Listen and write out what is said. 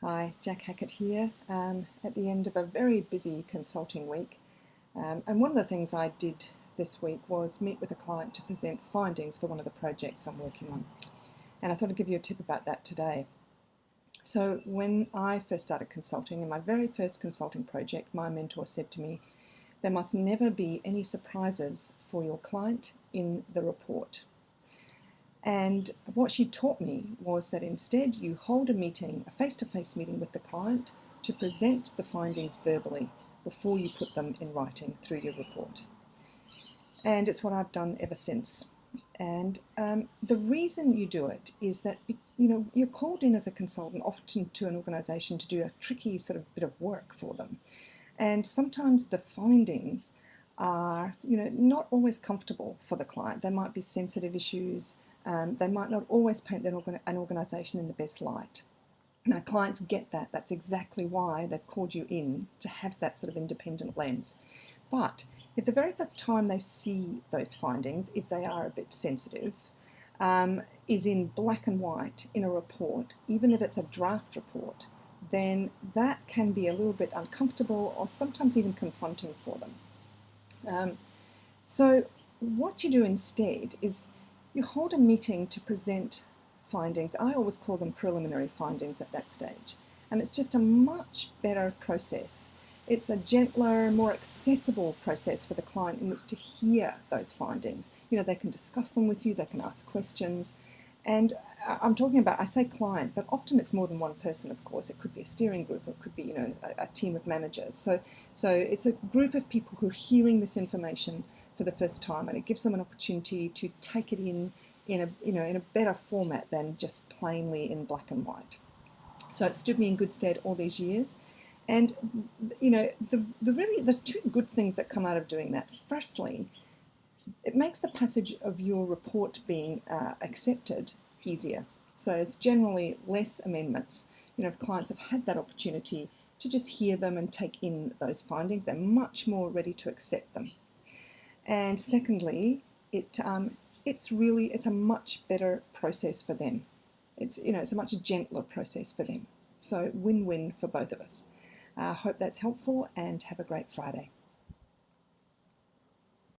Hi, Jacq Hackett here, at the end of a very busy consulting week. And one of the things I did this week was meet with a client to present findings for one of the projects I'm working on. And I thought I'd give you a tip about that today. So when I first started consulting, in my very first consulting project, my mentor said to me, there must never be any surprises for your client in the report. And what she taught me was that instead you hold a meeting, a face-to-face meeting with the client to present the findings verbally before you put them in writing through your report. And it's what I've done ever since. And the reason you do it is that you're called in as a consultant often to an organisation to do a tricky sort of bit of work for them. And sometimes the findings are not always comfortable for the client. There might be sensitive issues. They might not always paint an organisation in the best light. Now, clients get that. That's exactly why they've called you in, to have that sort of independent lens. But if the very first time they see those findings, if they are a bit sensitive, is in black and white in a report, even if it's a draft report, then that can be a little bit uncomfortable or sometimes even confronting for them. So what you do instead is you hold a meeting to present findings. I always call them preliminary findings at that stage. And it's just a much better process. It's a gentler, more accessible process for the client in which to hear those findings. They can discuss them with you, they can ask questions. And I'm talking about, I say client, but often it's more than one person, of course. It could be a steering group, it could be a team of managers. So it's a group of people who are hearing this information for the first time, and it gives them an opportunity to take it in a better format than just plainly in black and white. So it stood me in good stead all these years. And there's two good things that come out of doing that. Firstly, it makes the passage of your report being accepted easier. So it's generally less amendments. If clients have had that opportunity to just hear them and take in those findings, they're much more ready to accept them. And secondly, it's a much better process for them. It's a much gentler process for them. So win-win for both of us. I hope that's helpful, and have a great Friday.